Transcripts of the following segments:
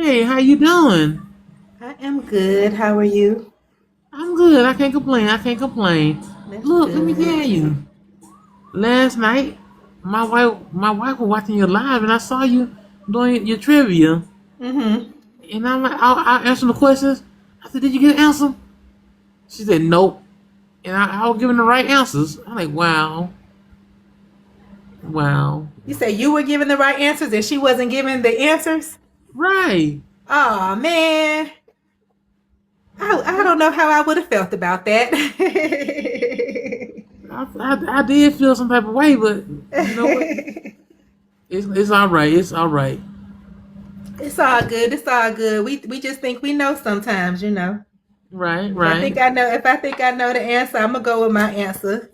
Hey, how you doing? I am good. How are you? I'm good. I can't complain. I can't complain. That's Look, let me good. tell you. Last night, my wife was watching you live, and I saw you doing your trivia. Mm-hmm. And I'm like, I answered the questions. I said, "Did you get an answer?" She said, "Nope." And I was giving the right answers. I'm like, wow, wow, You say you were giving the right answers and she wasn't giving the answers? right. Oh man. I don't know how I would have felt about that. I did feel some type of way, but you know what? It's all right. It's all right. It's all good. It's all good. We just think we know sometimes. Right, If I right, think I know if I think I know the answer, I'm gonna go with my answer.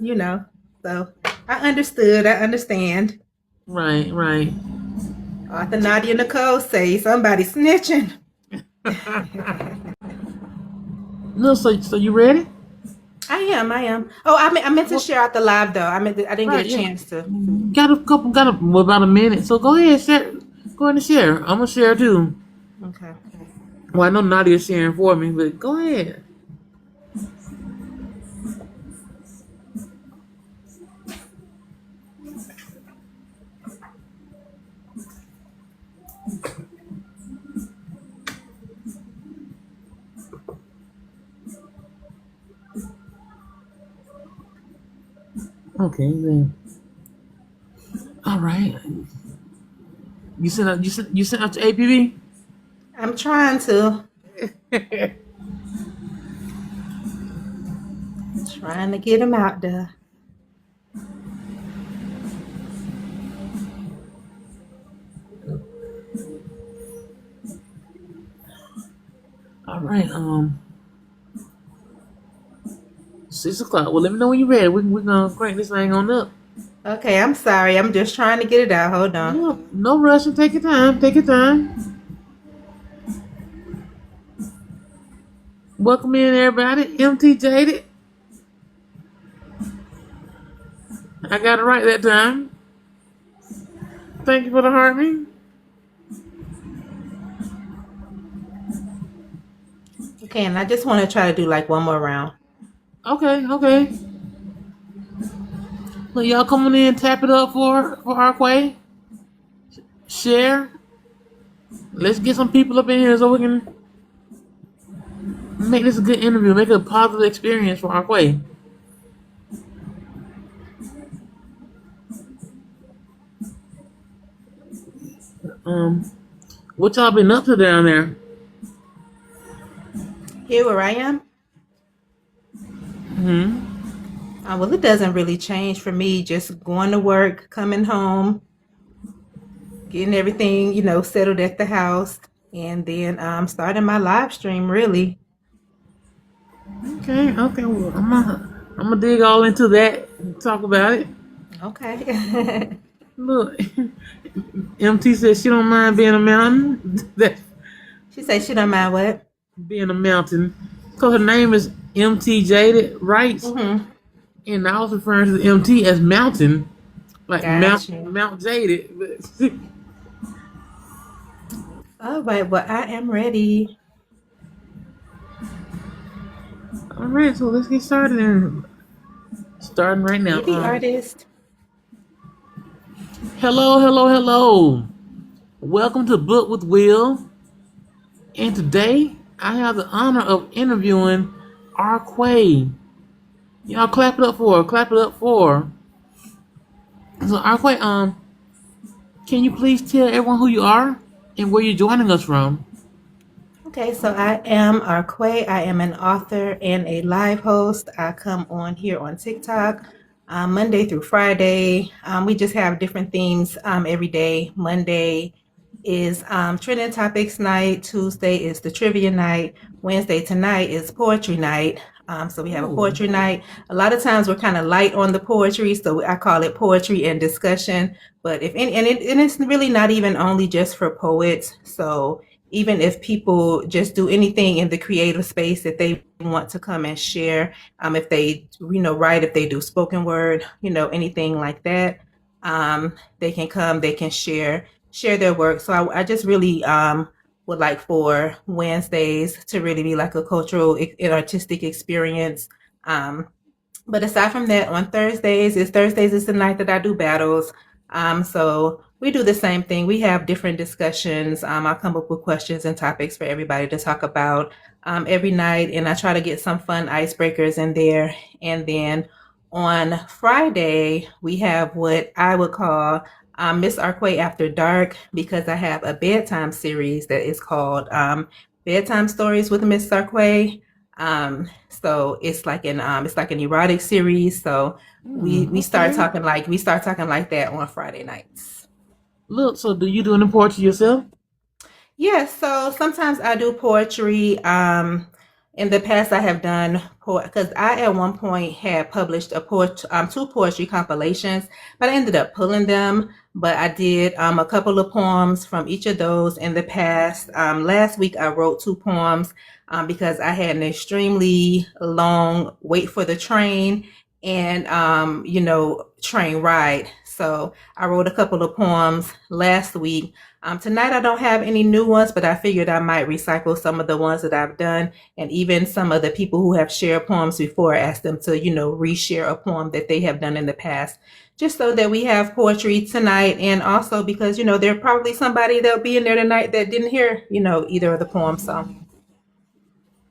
So I understood. I understand. right, right. Arthur, Nadia, Nicole say somebody snitching. No, so you ready? I am. I am. Oh, I meant to What? share out the live though. I didn't get Right, a yeah. chance to. Got about a minute. So go ahead, share. Go ahead and share. I'm gonna share too. Okay. Well, I know Nadia's sharing for me, but go ahead. Okay, then. All right. You sent out to APB. I'm trying to get him out there. All right. 6 o'clock. Well, let me know when you're ready. We're gonna crank this thing on up. Okay, I'm sorry. I'm just trying to get it out. Hold on. No, no rushing. Take your time. Take your time. Welcome in, everybody. MT Jaded. I got it right that time. Thank you for the harmony. Okay, and I just want to try to do like one more round. Okay, okay. Look, y'all coming in, tap it up for Arquay. Share. Let's get some people up in here so we can make this a good interview, make it a positive experience for Arquay. Um, what y'all been up to down there? Here where I am. Hmm. Well, it doesn't really change for me. Just going to work, coming home, getting everything settled at the house, and then starting my live stream. Really. Okay, okay. Well, I'm gonna dig all into that and talk about it. Okay. Look, MT says she don't mind being a mountain. That She said she don't mind what. being a mountain. Cause her name is MT Jaded Writes, Mm-hmm. and I was referring to the MT as mountain, like Got you. Mount Jaded. But All right. Well, I am ready. all right, so let's get started. And starting right now. Maybe artist. Hello, hello, hello. Welcome to Book with Will. And today I have the honor of interviewing Arquay. Y'all clap it up for her. Clap it up for her. So Arquay, can you please tell everyone who you are and where you're joining us from? Okay, so I am Arquay. I am an author and a live host. I come on here on TikTok Monday through Friday. We just have different themes every day. Monday is trending topics night. Tuesday is the trivia night. Wednesday tonight is poetry night. So we have a Oh, poetry night. A lot of times we're kind of light on the poetry, so I call it poetry and discussion. But if any, and it's really not even only just for poets. So even if people just do anything in the creative space that they want to come and share, if they write, if they do spoken word, anything like that, they can come, they can share their work. So I just really would like for Wednesdays to really be like a cultural and artistic experience. Um, but aside from that, on Thursdays is the night that I do battles. So we do the same thing. We have different discussions. I come up with questions and topics for everybody to talk about every night, and I try to get some fun icebreakers in there. And then on Friday, we have what I would call Miss Arquay After Dark, because I have a bedtime series that is called Bedtime Stories with Miss Arquay. So it's like an erotic series. So we start Okay. talking like that on Friday nights. Look, so do you do any poetry yourself? Yeah, so sometimes I do poetry. In the past, I have done because I at one point had published two poetry compilations, but I ended up pulling them. But I did a couple of poems from each of those in the past. Last week, I wrote two poems because I had an extremely long wait for the train and train ride. So I wrote a couple of poems last week. Tonight I don't have any new ones, but I figured I might recycle some of the ones that I've done, and even some of the people who have shared poems before, ask them to, reshare a poem that they have done in the past, just so that we have poetry tonight. And also because, there probably somebody that'll be in there tonight that didn't hear, either of the poems. So,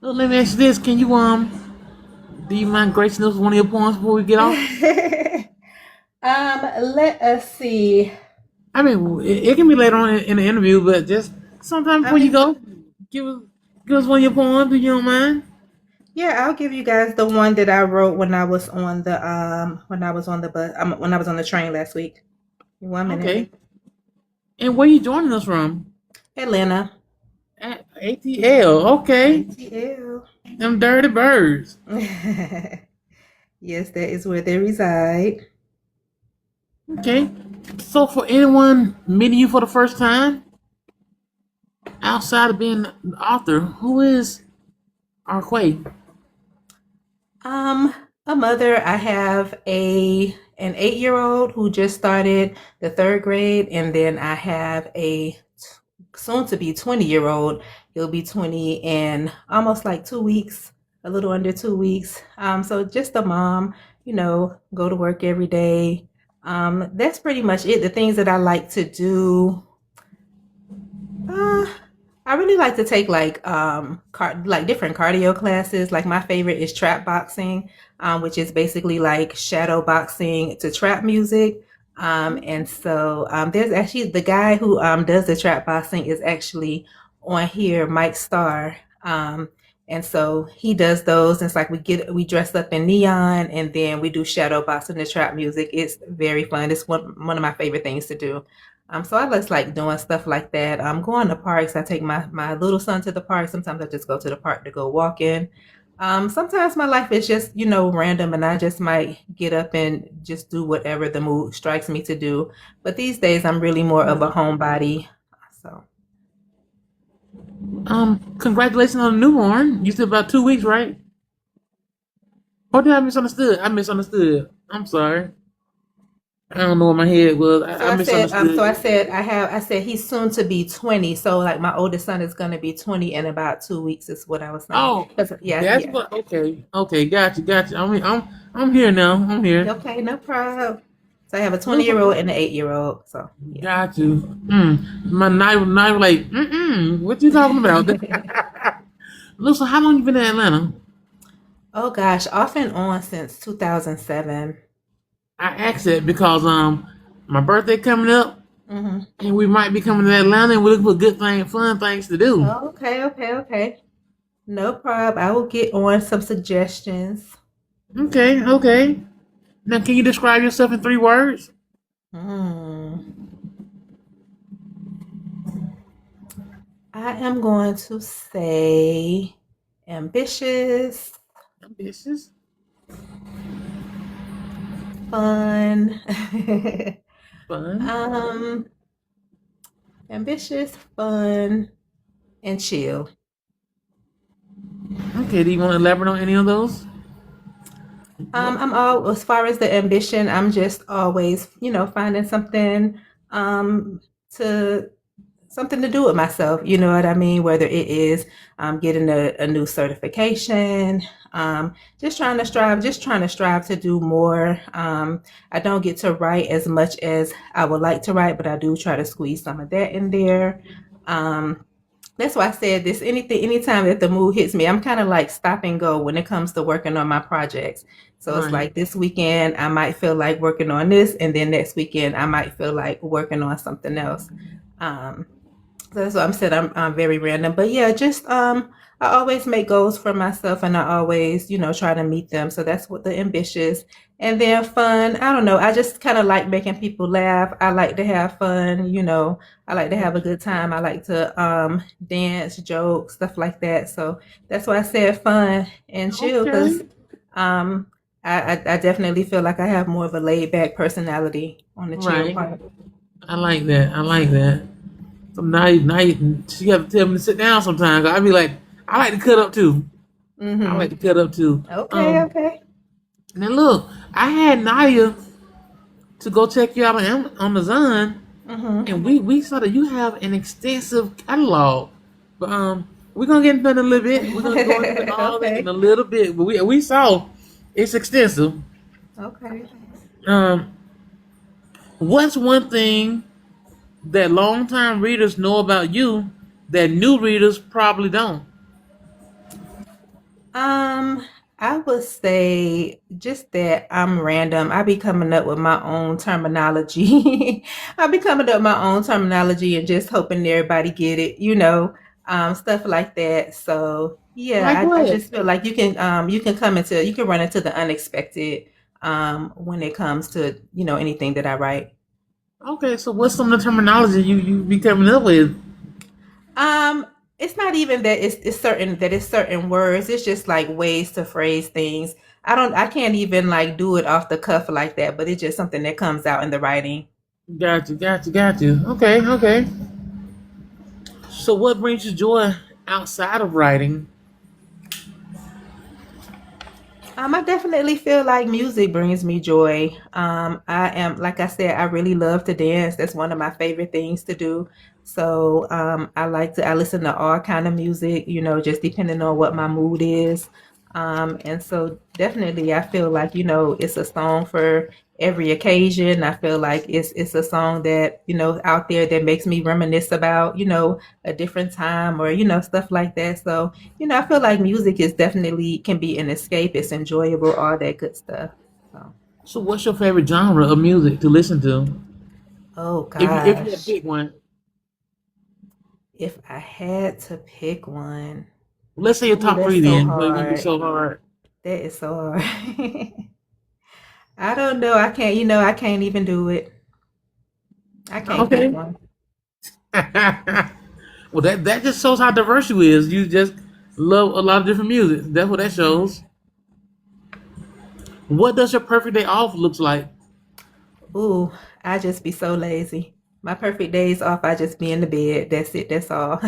Look, let me ask you this: Can you do you mind gracing us with one of your poems before we get off? let us see. I mean, it can be later on in the interview, but just sometime I before you mean, go, give us give us one of your poems if you don't mind. yeah, I'll give you guys the one that I wrote when I was on the bus when I was on the train last week. 1 minute. Okay. And where you joining us from? Atlanta. At ATL. Okay. ATL. Them dirty birds. Yes, that is where they reside. Okay. So for anyone meeting you for the first time, outside of being an author, who is Arquay? Um, a mother. I have an 8-year-old who just started the third grade, and then I have a soon to be 20-year-old. He'll be 20 in almost like 2 weeks, a little under 2 weeks. So just a mom, go to work every day. That's pretty much it. The things that I like to do. Uh, I really like to take like different cardio classes. Like my favorite is trap boxing, which is basically like shadow boxing to trap music. And so there's actually the guy who does the trap boxing is actually on here, Mike Starr. And so he does those. And it's like we dress up in neon and then we do shadow boxing to trap music. It's very fun. It's one of my favorite things to do. So I just like doing stuff like that. Going to parks. I take my little son to the park. Sometimes I just go to the park to go walking. Sometimes my life is just, random and I just might get up and just do whatever the mood strikes me to do. But these days I'm really more of a homebody. So Congratulations on the newborn. You said about 2 weeks, right? Or did I misunderstood? I misunderstood. I'm sorry. I don't know what my head was. so I I said misunderstood. I said he's soon to be 20. So like my oldest son is gonna be 20 in about 2 weeks is what I was saying. Oh, 'Cause that's yeah. what. Okay, okay, gotcha. I mean, I'm here now. I'm here. Okay, no problem. So I have a 20-year-old Look, year old and an 8-year old. So yeah. got you. My knife like, what you talking about? Look, so how long you been in Atlanta? Oh gosh, off and on since 2007. I asked that because my birthday coming up, Hmm. and we might be coming to Atlanta, and we're looking for fun things to do. Oh, okay. No problem. I will get on some suggestions. Okay. Now, can you describe yourself in 3 words? Hmm. I am going to say ambitious, Ambitious, fun. fun. um, ambitious, fun, and chill. Okay, do you want to elaborate on any of those? I'm all as far as the ambition, I'm just always, finding something to something to do with myself. You know what I mean? Whether it is getting a new certification, just trying to strive to do more. I don't get to write as much as I would like to write, but I do try to squeeze some of that in there. Um, that's why I said this. Anytime that the mood hits me, I'm kind of like stop and go when it comes to working on my projects. So it's Right. like this weekend I might feel like working on this, and then next weekend I might feel like working on something else. Um, so that's what I'm saying. I'm very random, but yeah, just I always make goals for myself, and I always try to meet them. So that's what the ambitious and then fun. I don't know. I just kind of like making people laugh. I like to have fun. I like to have a good time. I like to dance, joke, stuff like that. So that's why I said fun and chill Okay. because um I definitely feel like I have more of a laid back personality on the chill Right. part. I like that. I like that. So she have to tell me to sit down sometimes. I be like, I like to cut up too. I like Mm-hmm. to cut up too. Okay, okay. Now look, I had Naya to go check you out on Amazon, Mm-hmm. and we saw that you have an extensive catalog. But we're gonna get into that in a little bit. We're gonna go into all that in Okay. a little bit. But we saw it's extensive. Okay. Um, what's one thing that longtime readers know about you that new readers probably don't? Um, I would say just that I'm random. I be coming up with my own terminology. I be coming up with my own terminology and just hoping everybody get it, stuff like that. So Like yeah, I what? just feel like you can run into the unexpected when it comes to, anything that I write. Okay, so what's some of the terminology you be coming up with? Um, it's not even that it's certain words. It's just like ways to phrase things. I can't even like do it off the cuff like that, but it's just something that comes out in the writing. Got you, got you, got you. Okay, okay. So what brings you joy outside of writing? I definitely feel like music brings me joy. Like I said, I really love to dance. That's one of my favorite things to do. So, I listen to all kind of music, just depending on what my mood is. And so definitely I feel like, it's a song for every occasion. I feel like it's a song that, out there that makes me reminisce about, a different time or, stuff like that. So, I feel like music is definitely can be an escape. It's enjoyable, all that good stuff. So, So what's your favorite genre of music to listen to? oh If you had to gosh, pick one, if I had to pick one, let's say your ooh, top three, that's so then so it won't be hard. so hard. That is so hard. I don't know. I can't even do it. I can't pick Okay. one. Well, that just shows how diverse you is. You just love a lot of different music. That's what that shows. What does your perfect day off looks like? Ooh, I just be so lazy. My perfect days off, I just be in the bed. That's it. That's all.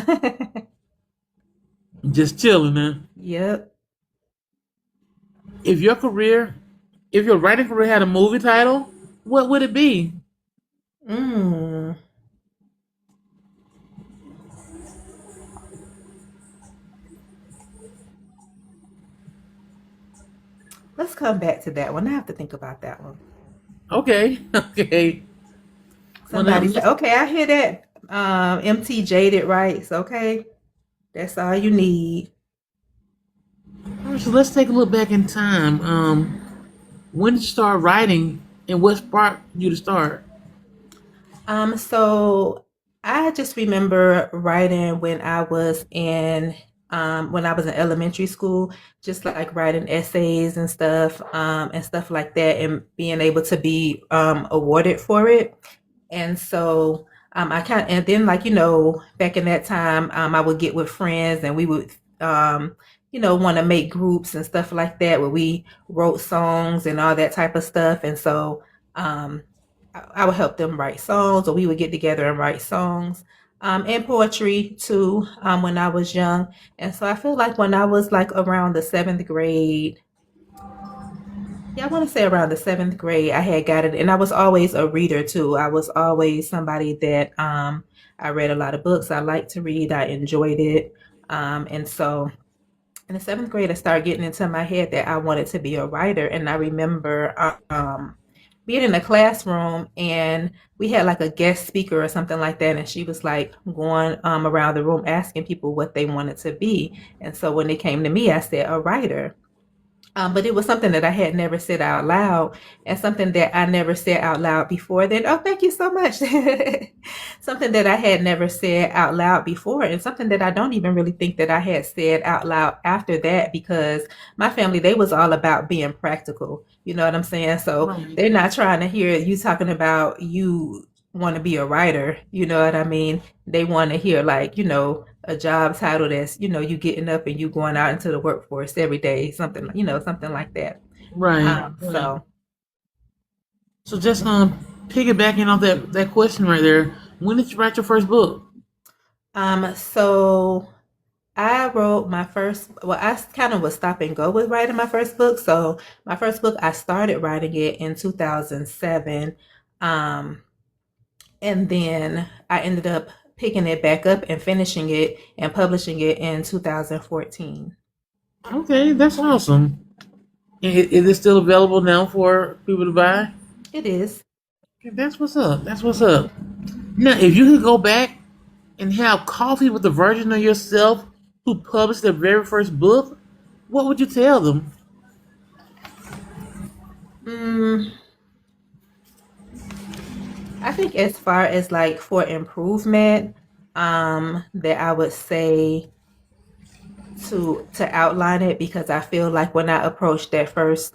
Just chilling, man. Yep. If your career, if your writing career had a movie title, what would it be? Mm. Let's come back to that one. I have to think about that one. Okay, okay. Well, now Somebody said, okay, I hear that. MT Jaded writes, okay. That's all you need. so let's take a look back in time. When did you start writing, and what sparked you to start? So I just remember writing when I was in elementary school, just like writing essays and stuff like that, and being able to be awarded for it. And so and then like, back in that time, I would get with friends and we would, want to make groups and stuff like that where we wrote songs and all that type of stuff. And so, I would help them write songs or we would get together and write songs. And poetry too, when I was young. And so I feel like when I was like around the seventh grade, Yeah, I want to say around the seventh grade, I had got it, and I was always a reader too. I was always somebody that I read a lot of books. I liked to read. I enjoyed it, and so in the seventh grade, I started getting into my head that I wanted to be a writer. And I remember being in the classroom, and we had like a guest speaker or something like that, and she was like going around the room asking people what they wanted to be. And so when it came to me, I said a writer. But it was something that I had never said out loud, and something that I never said out loud before then. Oh, thank you so much. Something that I had never said out loud before, and something that I don't even really think that I had said out loud after that, because my family, they was all about being practical. You know what I'm saying? So Right. they're not trying to hear you talking about you want to be a writer. You know what I mean? They want to hear, like, a job title that's, you getting up and you going out into the workforce every day, something, something like that. Right. Right. So So just piggybacking off that question right there. When did you write your first book? so I wrote my first, well, I kind of was stop and go with writing my first book. So my first book, I started writing it in 2007. Um, and then I ended up picking it back up and finishing it and publishing it in 2014. Okay, that's awesome. Is it still available now for people to buy? It is. Okay, that's what's up. That's what's up. Now, if you could go back and have coffee with the version of yourself who published their very first book, what would you tell them? Mm, I think as far as like for improvement, that I would say to outline it, because I feel like when I approached that first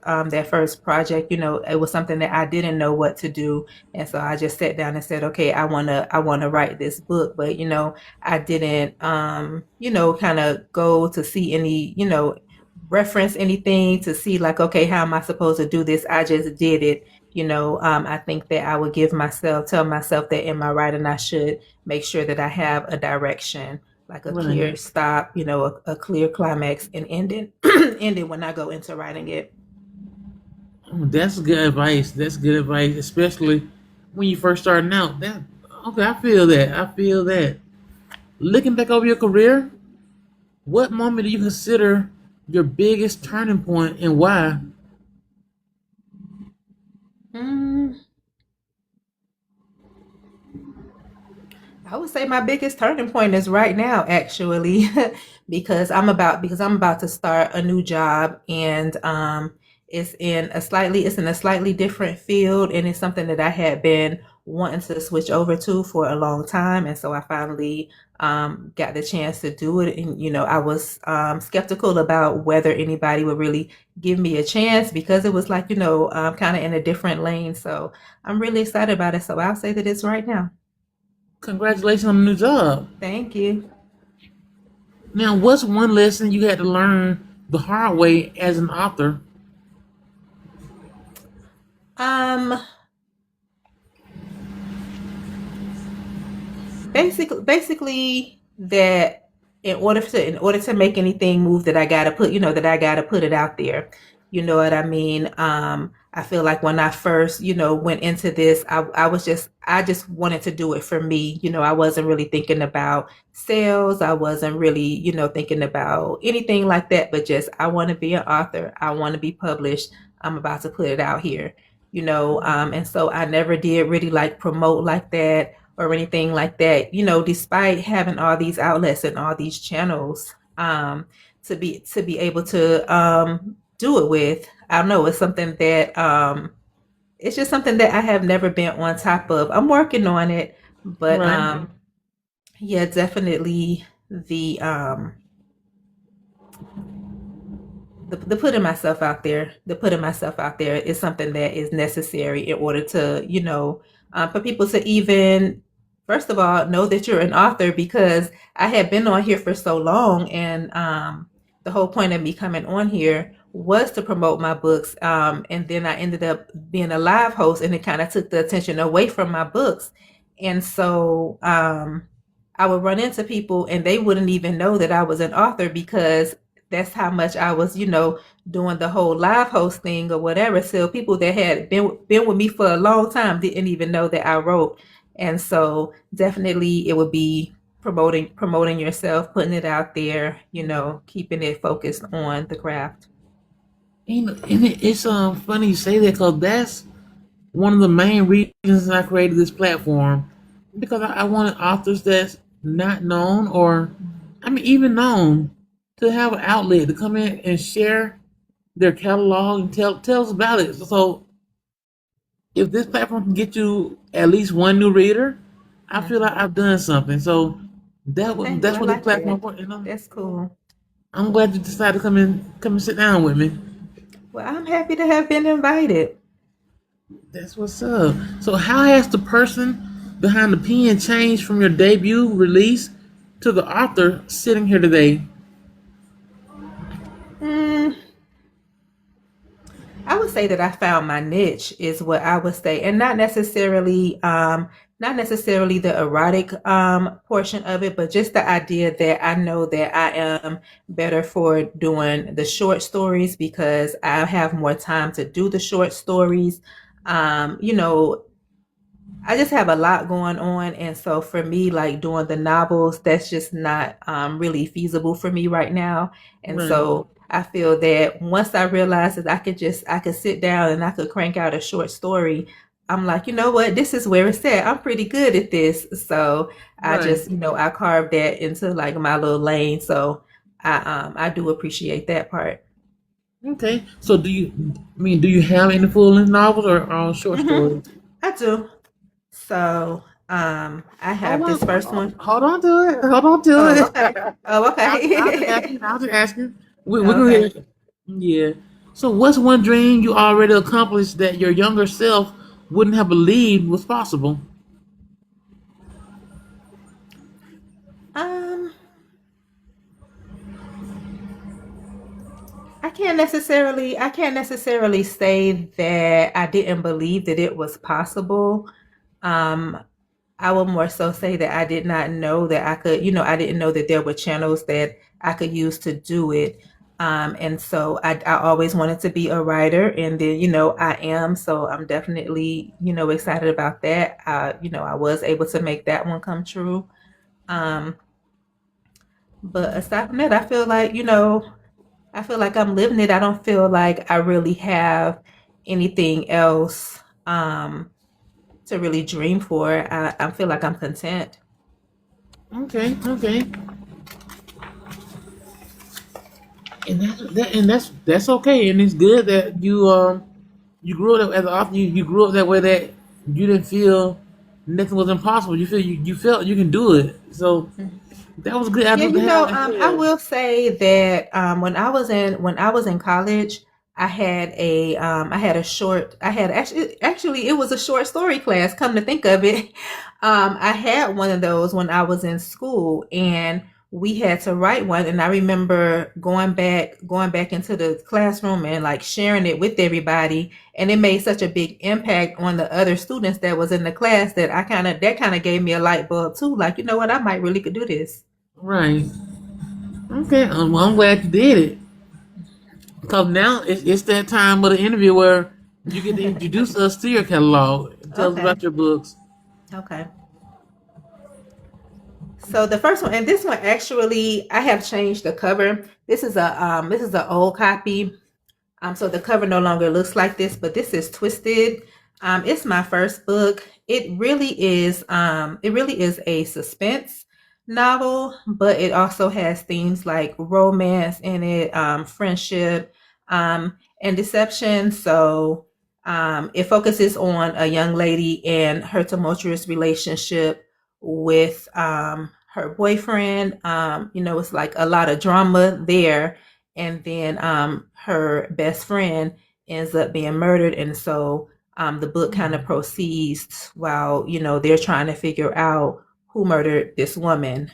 project, it was something that I didn't know what to do, and so I just sat down and said, okay, I wanna write this book, but I didn't kind of go to see any, reference anything to see, like, okay, how am I supposed to do this? I just did it. I think that I would tell myself that in my writing, I should make sure that I have a direction, like a Right. clear stop, a clear climax and ending, ending when I go into writing it. Oh, that's good advice. That's good advice, especially when you first starting out. That okay, I feel that. I feel that. Looking back over your career, what moment do you consider your biggest turning point and why? Mm, I would say my biggest turning point is right now, actually, because I'm about to start a new job, and it's in a slightly different field, and it's something that I had been wanting to switch over to for a long time, and so I finally got the chance to do it. And I was skeptical about whether anybody would really give me a chance, because it was like, kind of in a different lane. So I'm really excited about it. So I'll say that it's right now. Congratulations on the new job. Thank you. Now, what's one lesson you had to learn the hard way as an author? Um, basically that in order to make anything move, that I gotta put it out there. You know what I mean? I feel like when I first, went into this, I just wanted to do it for me. I wasn't really thinking about sales. I wasn't really, thinking about anything like that, but just I want to be an author. I want to be published. I'm about to put it out here. And so I never did really like promote like that or anything like that, despite having all these outlets and all these channels, to be able to do it with. I don't know, it's just something that I have never been on top of. I'm working on it, but Right. yeah, definitely the putting myself out there is something that is necessary in order to, for people to even, first of all, know that you're an author, because I had been on here for so long, and the whole point of me coming on here was to promote my books, and then I ended up being a live host, and it kind of took the attention away from my books. And so I would run into people and they wouldn't even know that I was an author, because that's how much I was, doing the whole live host thing or whatever. So people that had been with me for a long time didn't even know that I wrote. And so definitely it would be promoting yourself, putting it out there, keeping it focused on the craft. It's funny you say that because that's one of the main reasons I created this platform because I wanted authors that's not known or, I mean, even known to have an outlet to come in and share their catalog and tell us about it. So if this platform can get you at least one new reader, I feel like Mhm. I've done something. So Thank you. that's I what this like platform that. for. That's cool. I'm glad you decided to come and sit down with me. Well, I'm happy to have been invited. That's what's up. So how has the person behind the pen changed from your debut release to the author sitting here today? Mm, I would say that I found my niche is what I would say, and not necessarily the erotic portion of it, but just the idea that I know that I am better for doing the short stories because I have more time to do the short stories. You know, I just have a lot going on, and so for me, like doing the novels, that's just not really feasible for me right now. And Right, so I feel that once I realized that I could sit down and I could crank out a short story, I'm like, you know what, this is where it's at. I'm pretty good at this, so I right. just, I carved that into like my little lane. So I do appreciate that part. Okay. So do you have any full length novels or short Hmm. stories? I do. So I Hold have on, this first one. hold on to it. Hold on to Oh, it. okay. Oh, I'll just ask okay. you. I'll just ask you. We're gonna Okay. hear. Yeah. So what's one dream you already accomplished that your younger self wouldn't have believed was possible? Um, I can't necessarily say that I didn't believe that it was possible. Um, I will more so say that I did not know that I could, I didn't know that there were channels that I could use to do it. And so I always wanted to be a writer, and then, I am. So I'm definitely, excited about that. I was able to make that one come true. Um, but aside from that, I feel like I'm living it. I don't feel like I really have anything else to really dream for. I feel like I'm content. Okay, okay. And that's okay, and it's good that you grew up as an author. You grew up that way that you didn't feel nothing was impossible. You felt you can do it. So that was a good Yeah, attitude to have. I Yeah. will say that when I was in college, I had actually it was a short story class. Come to think of it, I had one of those when I was in school, and we had to write one. And I remember going back into the classroom and like sharing it with everybody, and it made such a big impact on the other students that was in the class that that kind of gave me a light bulb too. Like, you know what, I might really could do this. Right. Okay. Well, I'm glad you did it. Because now it's that time of the interview where you get to introduce us to your catalog and tell us Okay. about your books. Okay. So the first one, and this one actually, I have changed the cover. This is an old copy. So the cover no longer looks like this, but this is Twisted. It's my first book. It really is a suspense novel, but it also has themes like romance in it, friendship, and deception. So it focuses on a young lady and her tumultuous relationship with her boyfriend. It's like a lot of drama there, and then her best friend ends up being murdered, and so the book kind of proceeds while they're trying to figure out who murdered this woman.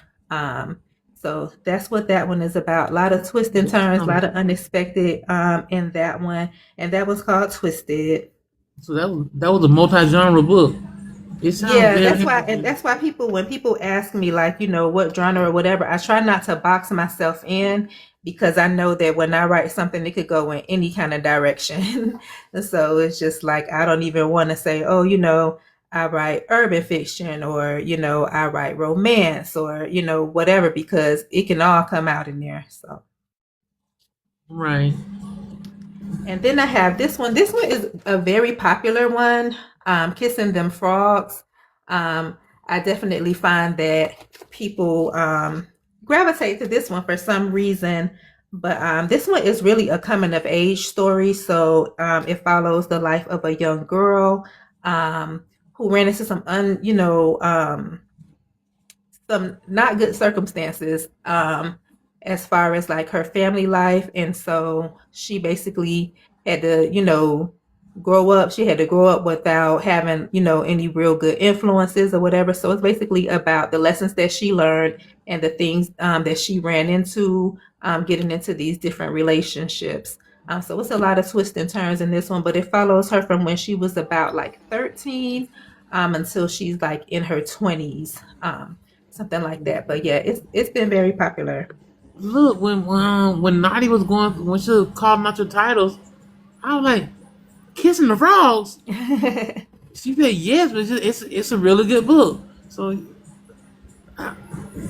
So that's what that one is about. A lot of twists and That turns, a lot sounds, of unexpected in that one, and that was called Twisted. so that was a multi-genre book. It sounds Yeah, very that's interesting. why people when people ask me like, what genre or whatever, I try not to box myself in because I know that when I write something, it could go in any kind of direction. And so it's just like I don't even want to say, oh, I write urban fiction, or I write romance, or whatever, because it can all come out in there. So, Right. and then I have this one. This one is a very popular one, Kissing Them Frogs. Um, I definitely find that people gravitate to this one for some reason. But this one is really a coming of age story. So it follows the life of a young girl um, who ran into some not good circumstances as far as like her family life, and so she basically had to grow up. She had to grow up without having any real good influences or whatever. So it's basically about the lessons that she learned and the things that she ran into getting into these different relationships. So it's a lot of twists and turns in this one, but it follows her from when she was about like 13 until she's like in her 20s, something like that. But yeah, it's been very popular. Look, when Naughty was going, when she was calling out your titles, I was like, kissing the frogs. She said yes, but it's a really good book. So,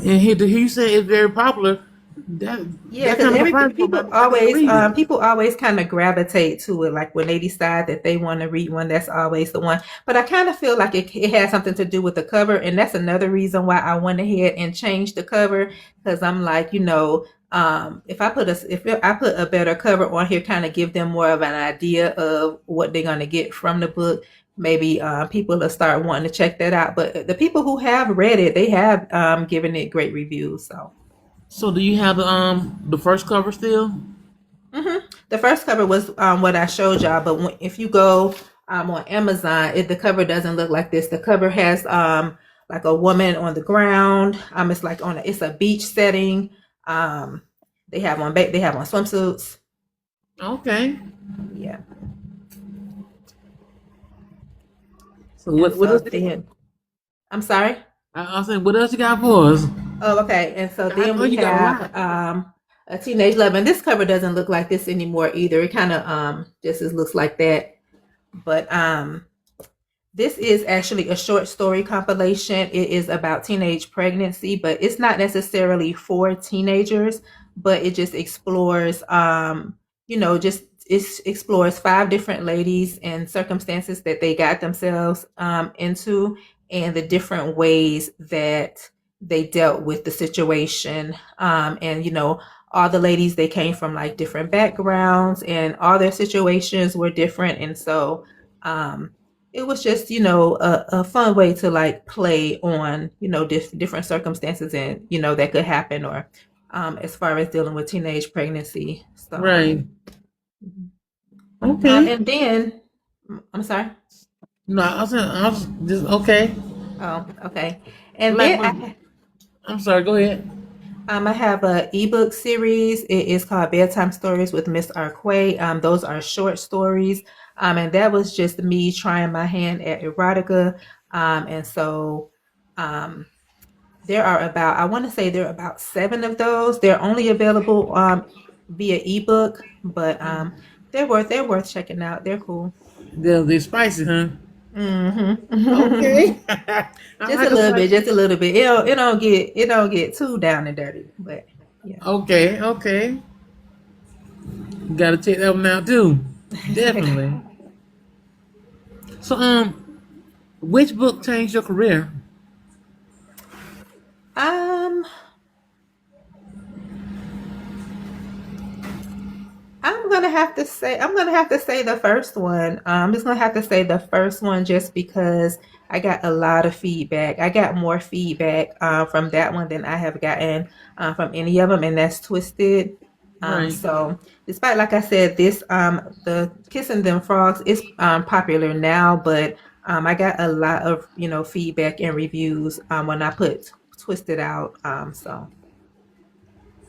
and here to hear you say it's very popular, that Yeah, that because kind of every surprised me. people I gotta always read it. people always kind of gravitate to it. Like when they decide that they want to read one, that's always the one. But I kind of feel like it has something to do with the cover, and that's another reason why I went ahead and changed the cover. Because I'm like, if I put a better cover on here, kind of give them more of an idea of what they're gonna get from the book. Maybe people will start wanting to check that out. But the people who have read it, they have given it great reviews. So. So, do you have the first cover still? hmm The first cover was what I showed y'all, but if you go on Amazon, the cover doesn't look like this. The cover has like a woman on the ground. It's like it's a beach setting. Um, they have on swimsuits. Okay. Yeah, So and what so else? then I'm sorry. I was saying, what else you got for us? Oh, okay. And so I then know we you got a have lot. a teenage love, and this cover doesn't look like this anymore either. It kind of just looks like that, but this is actually a short story compilation. It is about teenage pregnancy, but it's not necessarily for teenagers, but it just explores, just it explores five different ladies and circumstances that they got themselves into, and the different ways that they dealt with the situation. And, all the ladies, they came from like different backgrounds, and all their situations were different. And so, um, it was just a fun way to like play on different circumstances, and that could happen, or as far as dealing with teenage pregnancy. So Right. Okay. and then I'm sorry. No, I was just okay. Oh, okay. And Like then when I'm sorry. Go ahead. I have a ebook series. It is called Bedtime Stories with Miss Arquay. Those are short stories. And that was just me trying my hand at erotica. And so um, there are about, I want to say there are about seven of those. They're only available via ebook, but they're worth checking out. They're cool. They're spicy, huh? hmm Okay. I Just like a a little bit, spicy. just a little bit. It don't get too down and dirty, but yeah. Okay. Okay. Got to check that one out too. Definitely. So which book changed your career? um, I'm gonna have to say the first one. I'm just gonna have to say the first one just because I got a lot of feedback. I got more feedback from that one than I have gotten from any of them, and that's Twisted. Right. So despite, like I said, this the Kissing Them Frogs is popular now, but I got a lot of feedback and reviews when I put Twisted out. So.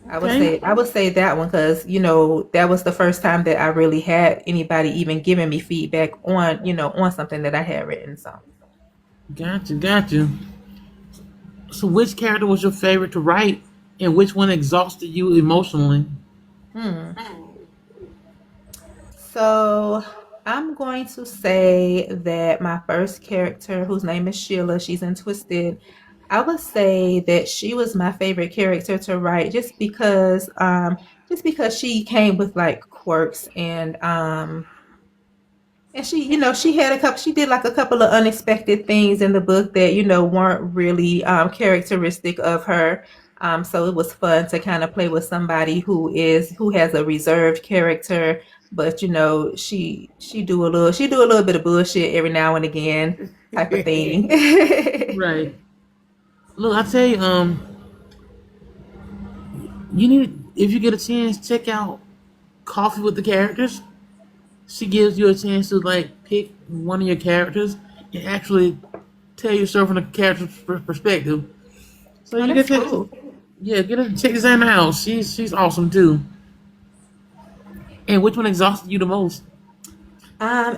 Okay. I would say that one because that was the first time that I really had anybody even giving me feedback on on something that I had written. So Gotcha. Gotcha. So which character was your favorite to write, and which one exhausted you emotionally? Hmm. So I'm going to say that my first character, whose name is Sheila, she's in Twisted. I would say that she was my favorite character to write just because she came with like quirks and she had she did like a couple of unexpected things in the book that, weren't really characteristic of her. So it was fun to kind of play with somebody who has a reserved character, but she do a little bit of bullshit every now and again type of thing. Right. Look, I tell you, you need if you get a chance, check out Coffee with the Characters. She gives you a chance to like pick one of your characters and actually tell your story from the character's perspective. So Oh, you that's can check, cool. yeah, check this out. She's awesome too. And which one exhausted you the most?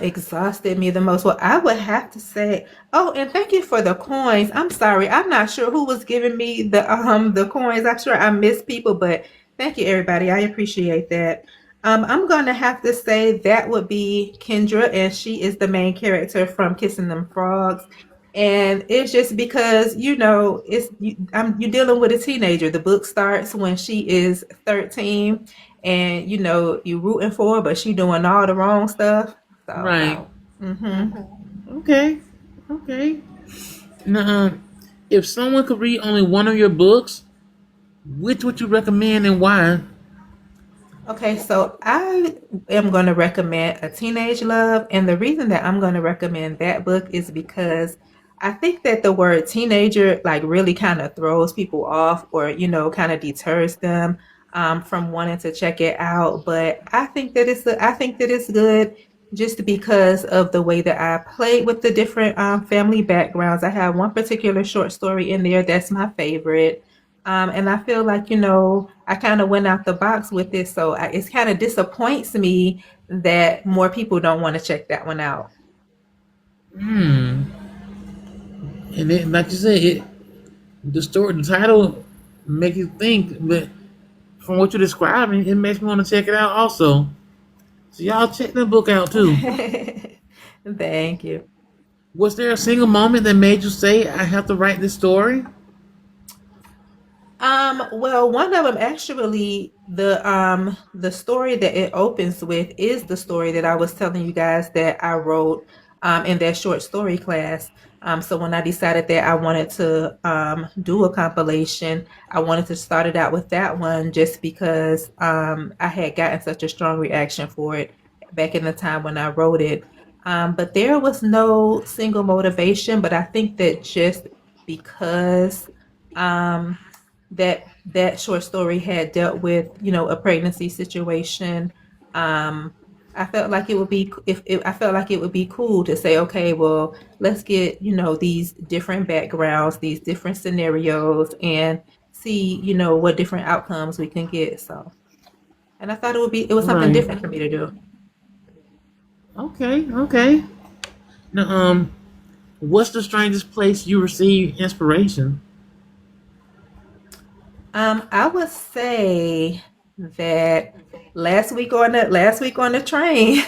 Exhausted me the most. Well, I would have to say, oh, and thank you for the coins. I'm sorry, I'm not sure who was giving me the coins. I'm sure I missed people, but thank you, everybody. I appreciate that. I'm gonna have to say that would be Kendra, and she is the main character from Kissing Them Frogs. And it's just because you're dealing with a teenager. The book starts when she is 13, and you rooting for her, but she doing all the wrong stuff. So, Right. hmm Okay. Okay. Now, if someone could read only one of your books, which would you recommend and why? Okay, so I am going to recommend A Teenage Love. And the reason that I'm going to recommend that book is because I think that the word teenager like really kind of throws people off or, kind of deters them from wanting to check it out. But I think that it's good just because of the way that I played with the different family backgrounds. I have one particular short story in there that's my favorite. And I feel like, I kind of went out the box with it. So it kind of disappoints me that more people don't want to check that one out. Hmm. And then, like you said, the story, the title, make you think, but from what you're describing, it makes me want to check it out also. So y'all check the book out too. Thank you. Was there a single moment that made you say, "I have to write this story"? Well, one of them actually, the story that it opens with is the story that I was telling you guys that I wrote in that short story class. So when I decided that I wanted to do a compilation, I wanted to start it out with that one just because I had gotten such a strong reaction for it back in the time when I wrote it. But there was no single motivation, but I think that just because um that short story had dealt with, a pregnancy situation. Um, I felt like it would be if I felt like it would be cool to say, okay, well, let's get, these different backgrounds, these different scenarios, and see, what different outcomes we can get. So, and I thought it was something Right. different for me to do. Okay. Okay. Now, what's the strangest place you received inspiration? I would say that last week on the train.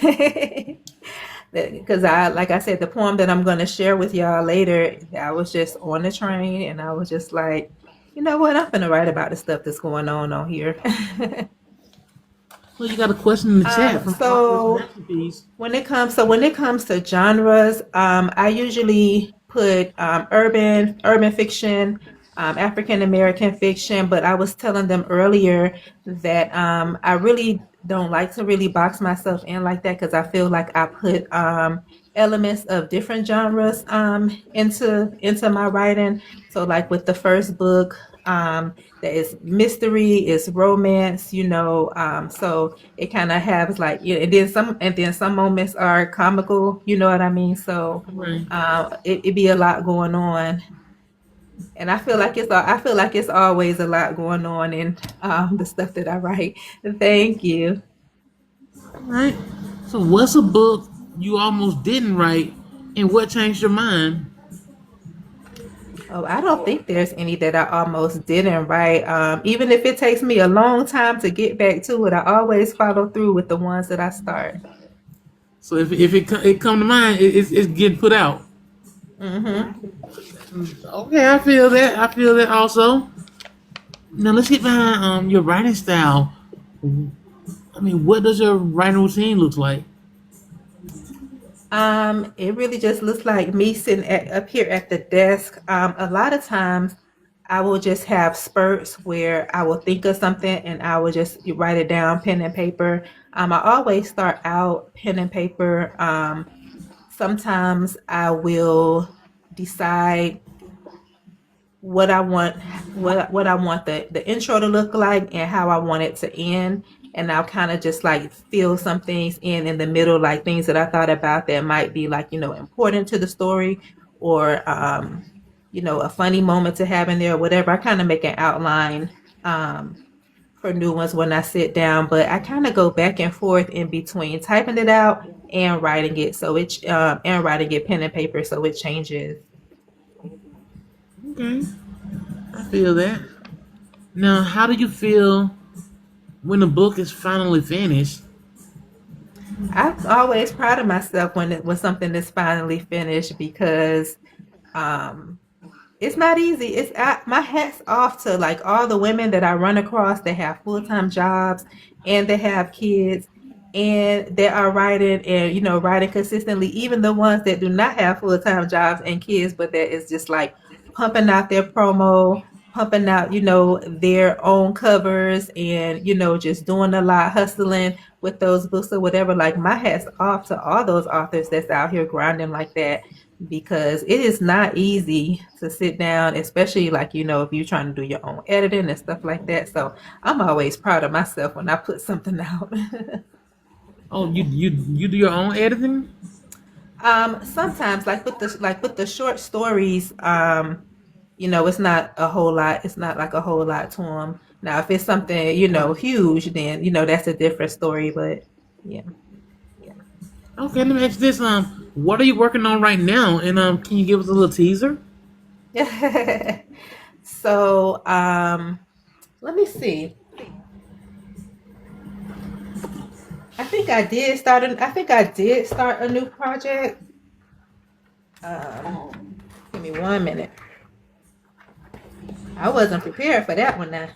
Because like I said, the poem that I'm going to share with y'all later, I was just on the train and I was just like, you know what? I'm going to write about the stuff that's going on here. Well, you got a question in the chat from Author's So Masterpiece. when it comes to genres, I usually put urban fiction, African American fiction. But I was telling them earlier that I really don't like to really box myself in like that because I feel like I put elements of different genres into my writing. So like with the first book, there is mystery, is romance, so it kind of has like, and then some moments are comical, you know what I mean? So Right. it be a lot going on, and I feel like it's always a lot going on in the stuff that I write. Thank you. Right. So, what's a book you almost didn't write, and what changed your mind? Oh, I don't think there's any that I almost didn't write. Even if it takes me a long time to get back to it, I always follow through with the ones that I start. So if it come to mind, it's getting put out. Hmm. Okay, I feel that. I feel that also. Now let's get behind your writing style. I mean, what does your writing routine look like? It really just looks like me sitting up here at the desk. A lot of times I will just have spurts where I will think of something and I will just write it down, pen and paper. I always start out pen and paper. Sometimes I will decide what I want what I want the intro to look like and how I want it to end. And I'll kind of just like fill some things in the middle, like things that I thought about that might be like, important to the story or a funny moment to have in there or whatever. I kind of make an outline for new ones when I sit down, but I kind of go back and forth in between typing it out and writing it. So it's and writing it pen and paper, so it changes. Okay, I feel that. Now, how do you feel when the book is finally finished? I'm always proud of myself when something is finally finished because um it's not easy. My hat's off to like all the women that I run across that have full-time jobs and that have kids and that are writing and writing consistently, even the ones that do not have full-time jobs and kids, but that is just like pumping out their promo, pumping out, their own covers and, just doing a lot, hustling with those books or whatever. Like my hat's off to all those authors that's out here grinding like that because it is not easy to sit down, especially like, if you're trying to do your own editing and stuff like that. So I'm always proud of myself when I put something out. Oh, you do your own editing? Sometimes like with the short stories, it's not a whole lot. It's not like a whole lot to them. Now, if it's something, huge, then, that's a different story. But yeah, yeah. Okay, let me ask you this. What are you working on right now? And can you give us a little teaser? So, let me see. I think I did start a new project. Um, Give me 1 minute. I wasn't prepared for that one now.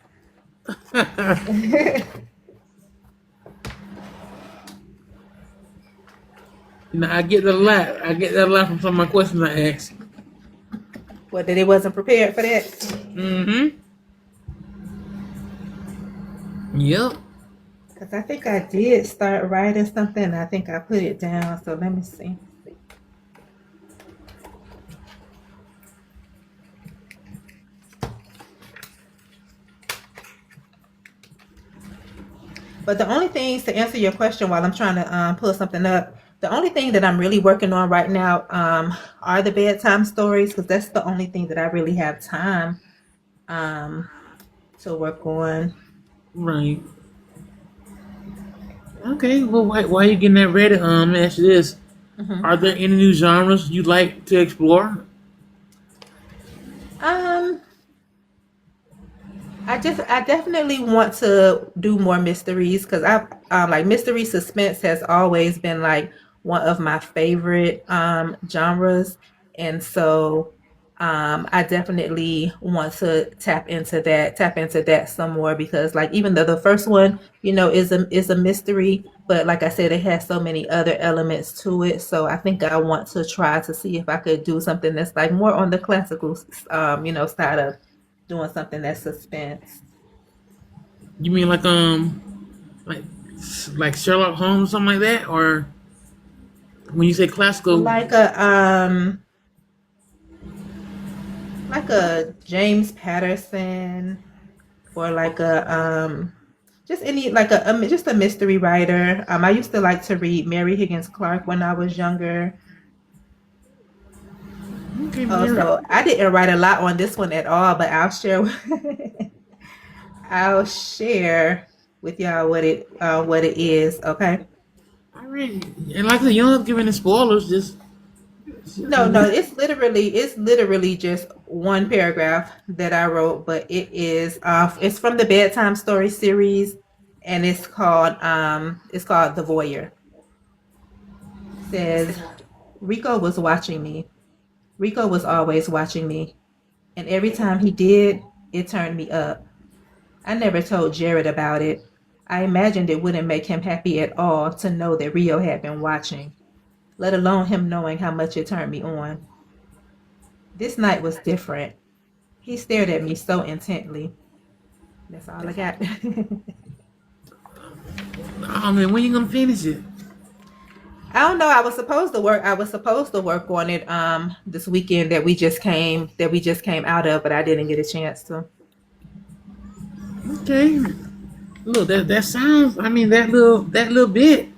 I get that a lot. I get that a lot from some of my questions I ask. What, that it wasn't prepared for that? Mm-hmm. Yep. Because I think I did start writing something. I think I put it down. So let me see. But the only things to answer your question while I'm trying to pull something up, the only thing that I'm really working on right now are the bedtime stories because that's the only thing that I really have time um, to work on. Right. Okay. Well, why are you getting that ready? Ask you this. Mhm. Are there any new genres you'd like to explore? Um, I definitely want to do more mysteries because I like mystery suspense has always been like one of my favorite genres, and so I definitely want to tap into that some more because like even though the first one is a mystery, but like I said, it has so many other elements to it. So I think I want to try to see if I could do something that's like more on the classical side of doing something that's suspense. You mean like like Sherlock Holmes, something like that, or when you say classical? Like a James Patterson or like a just any like just a mystery writer. I used to like to read Mary Higgins Clark when I was younger. Okay, Oh, Mary. so I didn't write a lot on this one at all, but I'll share I'll share with y'all what it is, okay? All right. And like I said, you don't have to give any spoilers. Just No, no, it's literally just one paragraph that I wrote, but it's from the bedtime story series, and it's called The Voyeur. Says Rico was watching me. Rico was always watching me, and every time he did, it turned me up. I never told Jared about it. I imagined it wouldn't make him happy at all to know that Rio had been watching, let alone him knowing how much it turned me on. This night was different. He stared at me so intently. That's all I got. Oh man, when you gonna finish it? I don't know. I was supposed to work on it this weekend that we just came out of, but I didn't get a chance to. Okay. Look, that sounds. I mean, that little bit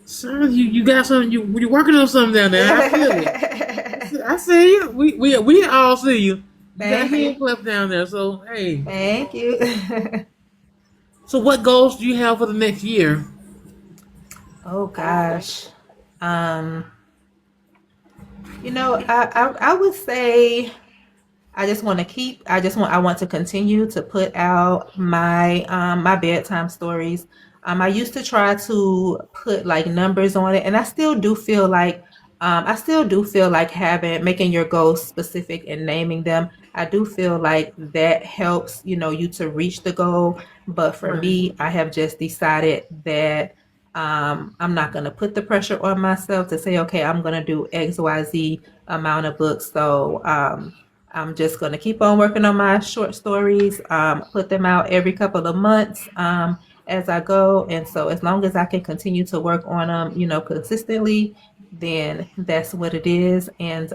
sounds. You got something. You working on something down there. I feel it. I see you. We all see you. You got Thank hand you. clap down there. So hey. Thank you. So what goals do you have for the next year? Oh gosh. Um, I would say I want to continue to put out my bedtime stories. I used to try to put like numbers on it, and I still do feel like having making your goals specific and naming them. I do feel like that helps, you to reach the goal. But for Right. me, I have just decided that I'm not going to put the pressure on myself to say, okay, I'm going to do XYZ amount of books. So I'm just going to keep on working on my short stories, put them out every couple of months as I go. And so as long as I can continue to work on them, consistently, then that's what it is. And,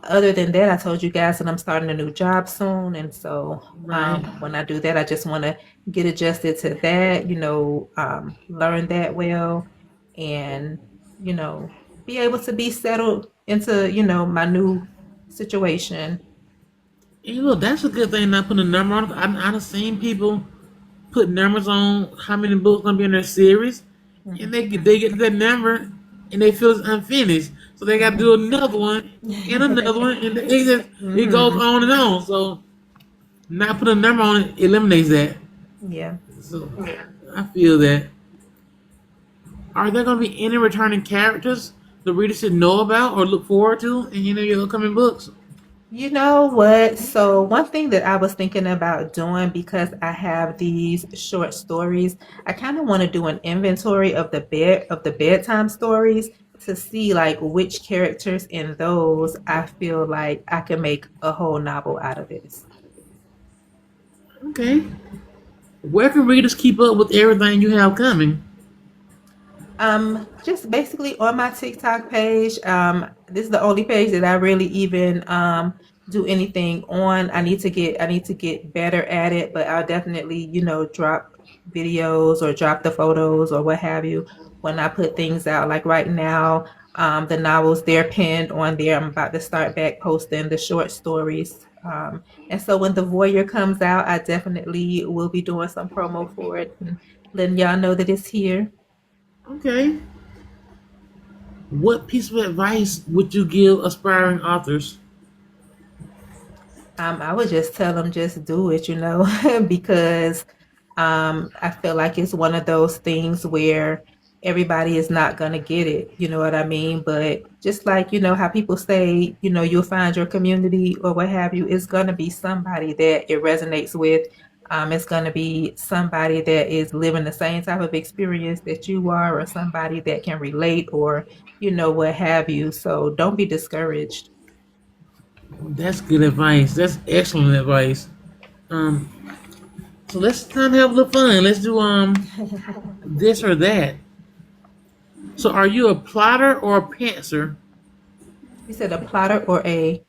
other than that, I told you guys that I'm starting a new job soon. And so Right. when I do that, I just want to get adjusted to that, learn that well, and, you know, be able to be settled into, my new situation. And look, that's a good thing. Not putting a number on it. I've seen people put numbers on how many books gonna be in their series, and Mhm. they get to that number and they feel it's unfinished, so they got to do another one, and it goes hmm on and on. So not putting a number on it eliminates that. Yeah. So I feel that. Are there gonna be any returning characters the reader should know about or look forward to in any of your upcoming books? You know what? So one thing that I was thinking about doing, because I have these short stories, I kind of want to do an inventory of the bedtime stories to see like which characters in those I feel like I can make a whole novel out of this. Okay. Where can readers keep up with everything you have coming? Just basically on my TikTok page. This is the only page that I really even do anything on. I need to get better at it, but I'll definitely, drop videos or drop the photos or what have you when I put things out. Like right now, the novels they're pinned on there. I'm about to start back posting the short stories. And so when The Voyeur comes out, I definitely will be doing some promo for it and letting y'all know that it's here. Okay. What piece of advice would you give aspiring authors? I would just tell them just do it, because I feel like it's one of those things where everybody is not gonna get it, you know what I mean? But just like, how people say, you'll find your community or what have you, it's gonna be somebody that it resonates with. It's gonna be somebody that is living the same type of experience that you are, or somebody that can relate, or what have you. So don't be discouraged. That's good advice. That's excellent advice. Um, so let's kind of have a little fun. Let's do this or that. So are you a plotter or a pantser? You said a plotter or a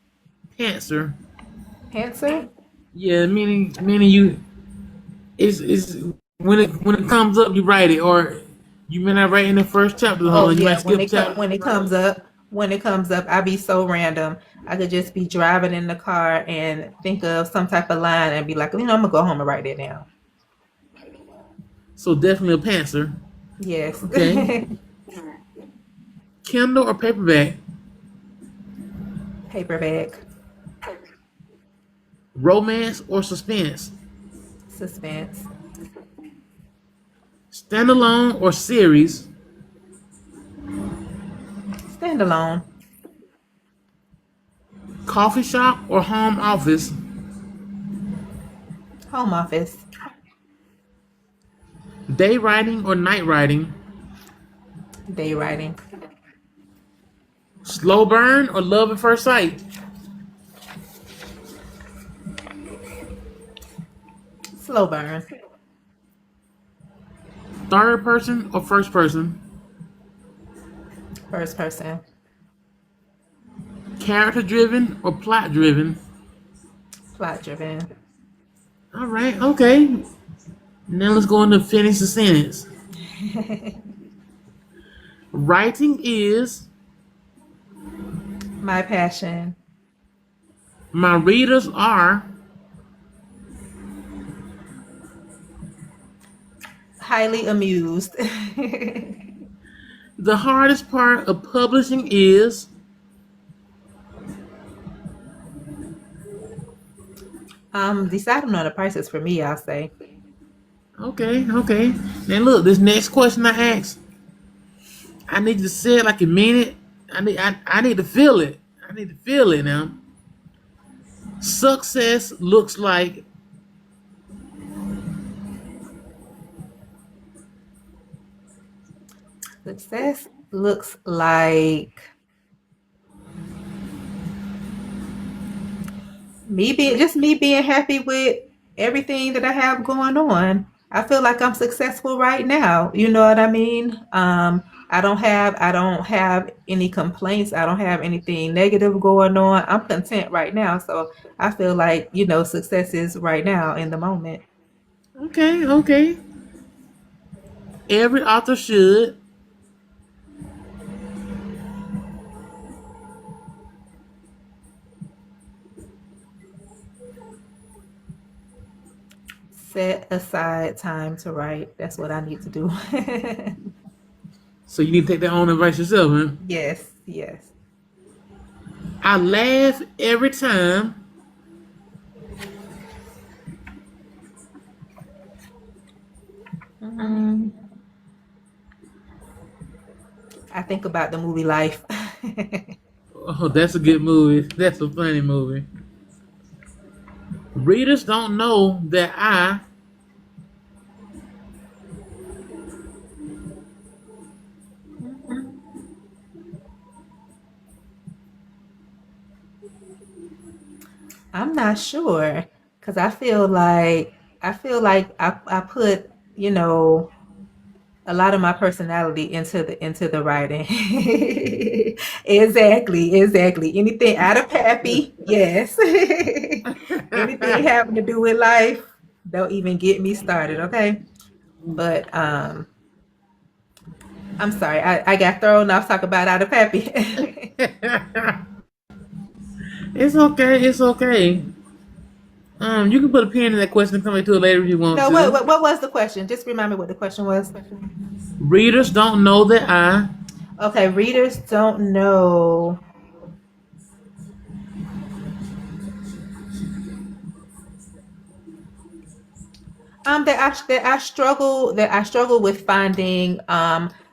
Pantser. pantser? Yeah, meaning you is when it comes up you write it, or you may not write in the first chapter, Oh you might yeah, when skip a it co- chapter. when it comes up, I be so random. I could just be driving in the car and think of some type of line and be like, I'm gonna go home and write it down. So definitely a pantser. Yes. Okay. Kindle or paperback? Paperback. Romance or suspense? Suspense. Standalone or series? Standalone. Coffee shop or home office? Home office. Day writing or night writing? Day writing. Slow burn or love at first sight? Slow burn. Third person or first person? First person. Character driven or plot driven? Plot driven. All right, okay. Now let's go into finish the sentence. Writing is My passion. my readers are Highly amused. the hardest part of publishing is Deciding on the prices for me, I'll say. okay. Now look, this next question I asked, I need you to say it like you mean it. I need to feel it. I need to feel it now. Success looks like Success looks like me being happy with everything that I have going on. I feel like I'm successful right now. You know what I mean? I don't have any complaints. I don't have anything negative going on. I'm content right now. So I feel like, success is right now in the moment. okay. Every author should Set aside time to write. That's what I need to do. so you need to take that on advice yourself, huh? Yes, yes. I laugh every time Mm, I think about the movie Life. oh, that's a good movie. That's a funny movie. Readers don't know that I'm not sure because I put, a lot of my personality into the writing. Exactly. Anything out of Pappy, yes. Anything having to do with life, don't even get me started, okay? But I'm sorry, I got thrown off talk about out of Pappy. it's okay. You can put a pin in that question and come back to it later if you want No, to. what was the question? Just remind me what the question was. Readers don't know that Okay, readers don't know. That I struggle with finding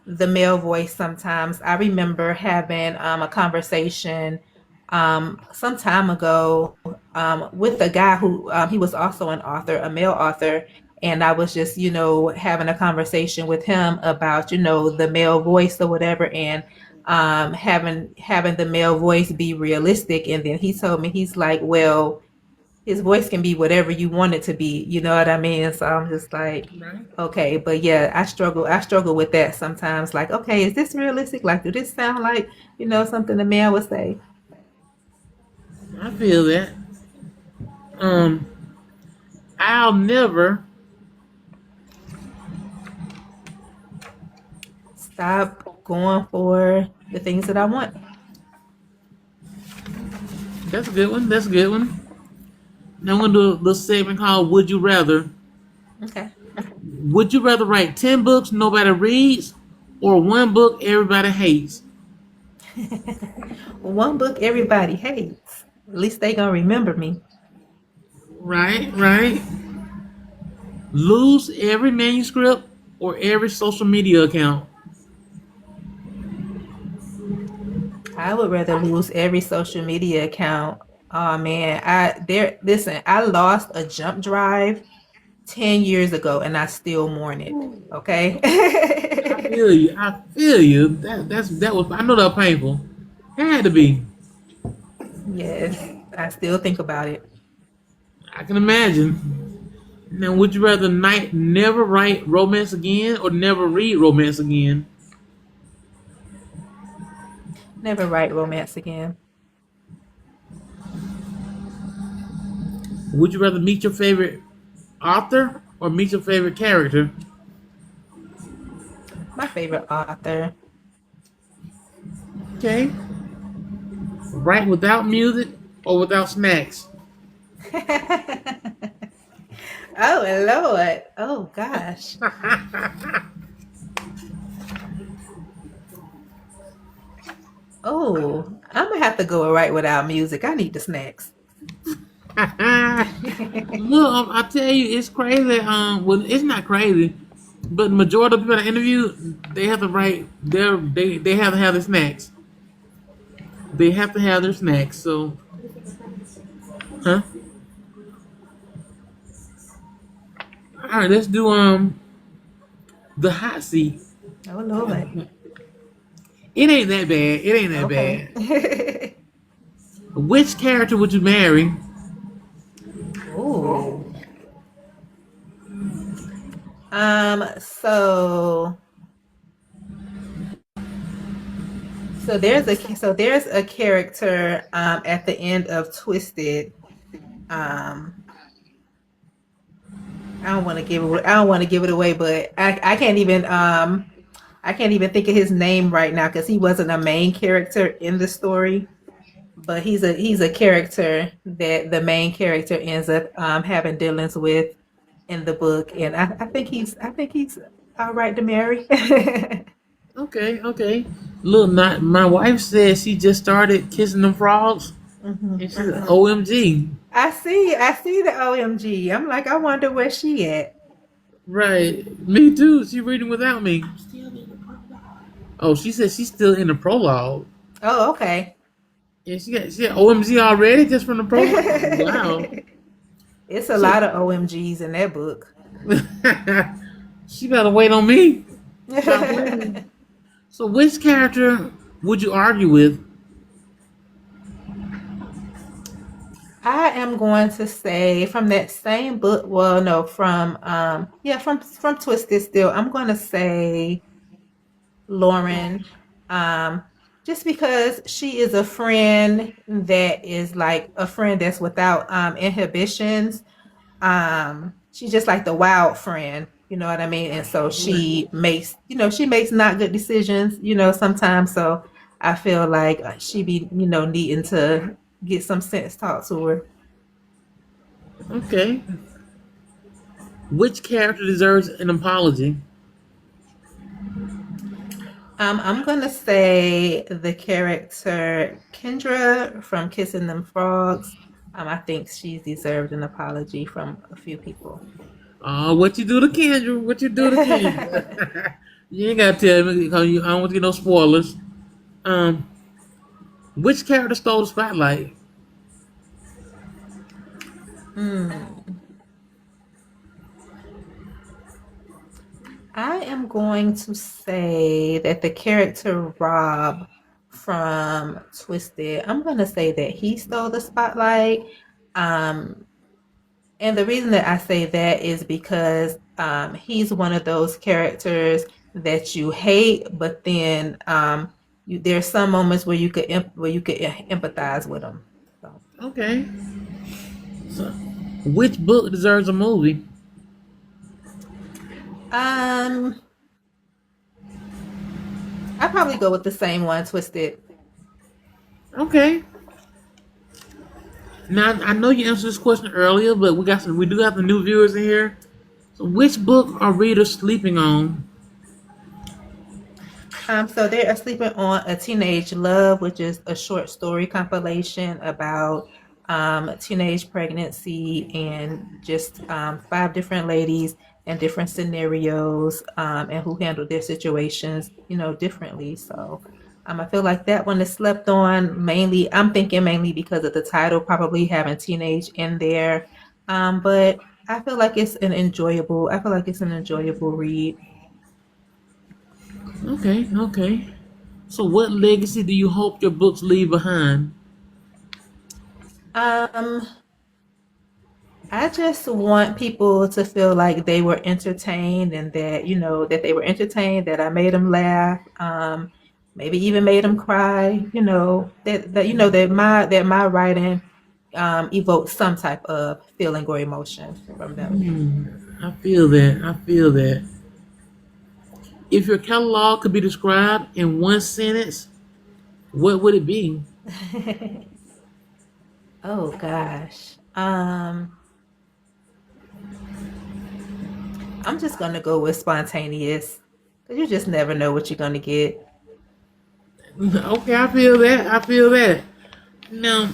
the male voice sometimes. I remember having a conversation some time ago with a guy who he was also an author, a male author, and I was just, having a conversation with him about, the male voice or whatever, and having the male voice be realistic. And then he told me, he's like, well, his voice can be whatever you want it to be. You know what I mean? So I'm just like, right? okay, but yeah, I struggle with that sometimes. Like, okay, is this realistic? Like, do this sound like, something a man would say? I feel that. Um, I'll never. Stop going for the things that I want. That's a good one. That's a good one. Now I'm gonna do a little segment called "Would You Rather." Okay. Would you rather write 10 books nobody reads, or one book everybody hates? One book everybody hates. At least they gonna remember me. Right, right. Lose every manuscript or every social media account. I would rather lose every social media account. Oh man, I lost a jump drive 10 years ago and I still mourn it. Okay? I feel you. I feel you. That was. I know that was painful. Had to be. Yes, I still think about it. I can imagine. Now, would you rather never write romance again or never read romance again? Never write romance again. Would you rather meet your favorite author or meet your favorite character? My favorite author. Okay. Write without music or without snacks? Oh Lord. Oh gosh. Oh, I'm gonna have to go right without music. I need the snacks. Look, I tell you, it's crazy. Well, it's not crazy, but the majority of people that I interview, they have to write. They have to have their snacks. They have to have their snacks. So, huh? All right, let's do the hot seat. Oh Lord. It ain't that bad. It ain't that bad. Okay. Which character would you marry? Ooh. Um, so there's a character at the end of Twisted. Um, I don't want to give it away, but I can't even think of his name right now because he wasn't a main character in the story. But he's a character that the main character ends up having dealings with in the book, and I think he's all right to marry. Okay, okay. Look, my wife said she just started kissing them frogs, Mhm. and she's like, OMG. I see the OMG. I'm like, I wonder where she at. Right. Me too. She reading without me. Oh, she said she's still in the prologue. Oh, okay. And she got OMG already just from the prologue. Wow. It's a So lot of OMGs in that book. she better wait on me. Stop playing. So which character would you argue with? I am going to say from that same book. Well, no, from from Twisted still. I'm going to say Lauren, um, just because she is a friend that is like a friend that's without inhibitions. She's just like the wild friend, you know what I mean? And so Right. she makes not good decisions, sometimes. So I feel like she be, needing to get some sense taught to her. Okay. Which character deserves an apology? I'm gonna say the character Kendra from Kissing Them Frogs. I think she's deserved an apology from a few people. Oh, what you do to Kendra? What you do to Kendra? You ain't gotta tell me because I don't want to get no spoilers. Um, which character stole the spotlight? Hmm. I am going to say that the character Rob from Twisted, I'm going to say that he stole the spotlight. Um, and the reason that I say that is because he's one of those characters that you hate, but then there's some moments where you could empathize with him. So, Okay. So, which book deserves a movie? um, I probably go with the same one, Twisted. Okay. Now I know you answered this question earlier, but we do have the new viewers in here. So which book are readers sleeping on? So they are sleeping on A Teenage Love, which is a short story compilation about teenage pregnancy and just five different ladies and different scenarios and who handled their situations, differently. So I feel like that one is slept on mainly. I'm thinking mainly because of the title, probably having teenage in there. But I feel like it's an enjoyable read. Okay, okay. So, what legacy do you hope your books leave behind? Um, I just want people to feel like they were entertained and that, that they were entertained, that I made them laugh, maybe even made them cry, that my writing evokes some type of feeling or emotion from them. I feel that. I feel that. If your catalog could be described in one sentence, what would it be? Oh gosh. I'm just gonna go with spontaneous because you just never know what you're gonna get. Okay, I feel that. I feel that. Now,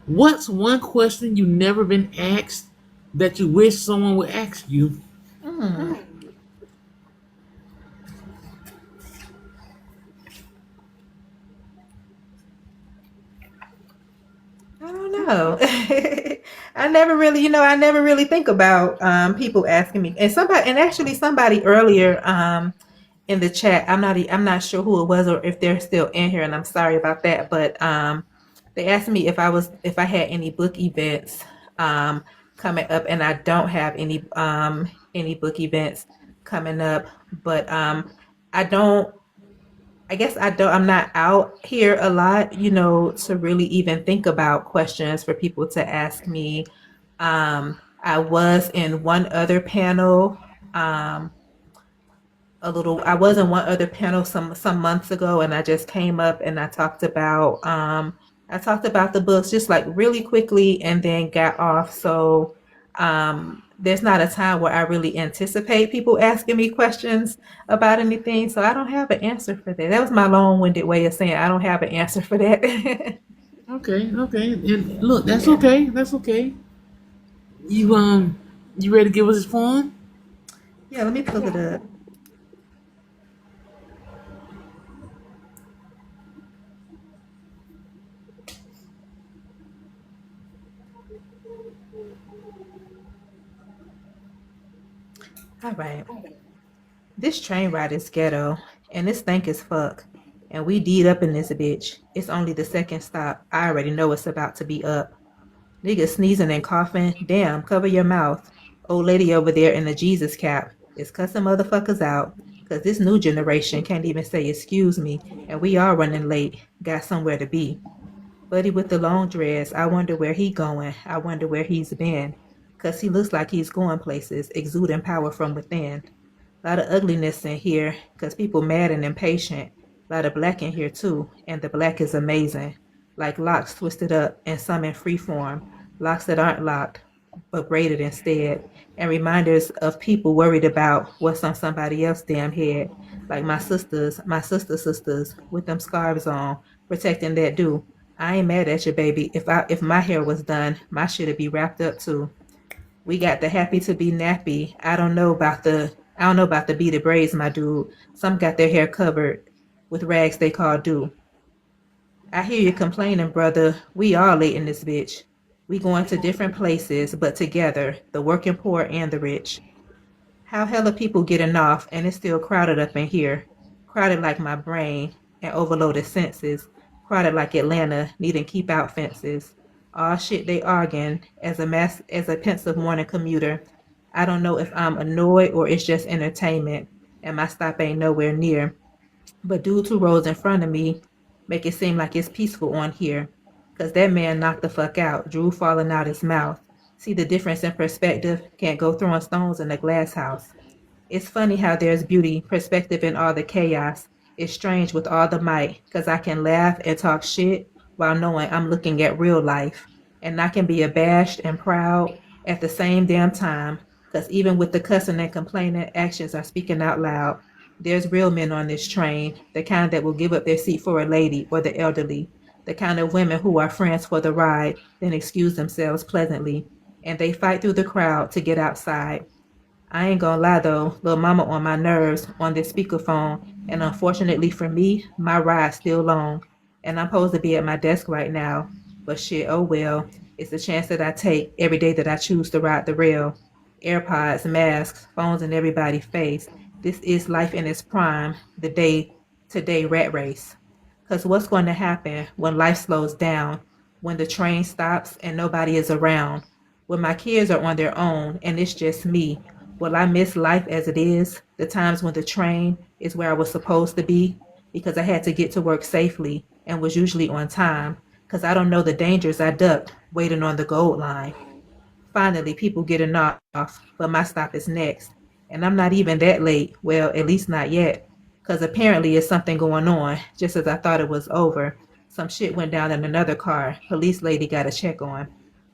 what's one question you never been asked that you wish someone would ask you? Hmm. I don't know. I never really think about people asking me. And actually somebody earlier in the chat, I'm not sure who it was or if they're still in here, and I'm sorry about that, but they asked me if I had any book events um coming up, and I don't have any book events coming up, but I don't I'm not out here a lot, to really even think about questions for people to ask me. I was in one other panel, um, I was in one other panel some months ago, and I just came up and I talked about the books just like really quickly and then got off. So there's not a time where I really anticipate people asking me questions about anything. So I don't have an answer for that. That was my long-winded way of saying I don't have an answer for that. Okay, okay. And look, that's Yeah. okay. That's okay. You you ready to give us this poem? Yeah, let me pull it up. All right. This train ride is ghetto, and this stank is fuck. And we D'd up in this bitch. It's only the second stop. I already know it's about to be up. Niggas sneezing and coughing. Damn, cover your mouth. Old lady over there in the Jesus cap is cussing motherfuckers out. 'Cause this new generation can't even say excuse me, and we are running late. Got somewhere to be. Buddy with the long dreads, I wonder where he going. I wonder where he's been. 'Cause he looks like he's going places, exuding power from within. Lot of ugliness in here, 'cause people mad and impatient. Lot of black in here too, and the black is amazing. Like locks twisted up and some in free form. Locks that aren't locked, but braided instead. And reminders of people worried about what's on somebody else's damn head. Like my sister's sisters, with them scarves on, protecting that do. I ain't mad at you, baby. If my hair was done, my shit'd be wrapped up too. We got the happy to be nappy. I don't know about the beaded braids, my dude. Some got their hair covered with rags they call do. I hear you complaining, brother. We all late in this bitch. We going to different places, but together, the working poor and the rich. How hella people getting off and it's still crowded up in here. Crowded like my brain and overloaded senses. Crowded like Atlanta needing keep out fences. Aw shit they arguing as a pensive morning commuter. I don't know if I'm annoyed or it's just entertainment and my stop ain't nowhere near. But dude two rows in front of me make it seem like it's peaceful on here. 'Cause that man knocked the fuck out, Drew falling out his mouth. See the difference in perspective? Can't go throwing stones in a glass house. It's funny how there's beauty, perspective in all the chaos. It's strange with all the might, 'cause I can laugh and talk shit while knowing I'm looking at real life. And I can be abashed and proud at the same damn time, 'cause even with the cussing and complaining, actions are speaking out loud. There's real men on this train, the kind that will give up their seat for a lady or the elderly, the kind of women who are friends for the ride, then excuse themselves pleasantly, and they fight through the crowd to get outside. I ain't gonna lie though, little mama on my nerves on this speakerphone, and unfortunately for me, my ride's still long, and I'm supposed to be at my desk right now. But shit, oh well, it's the chance that I take every day that I choose to ride the rail. AirPods, masks, phones in everybody's face. This is life in its prime, the day to day rat race. Because what's going to happen when life slows down, when the train stops and nobody is around, when my kids are on their own and it's just me? Will I miss life as it is? The times when the train is where I was supposed to be because I had to get to work safely and was usually on time because I don't know the dangers I ducked waiting on the gold line. Finally, people getting off, but my stop is next. And I'm not even that late. Well, at least not yet. Because apparently it's something going on, just as I thought it was over. Some shit went down in another car. Police lady got a check on.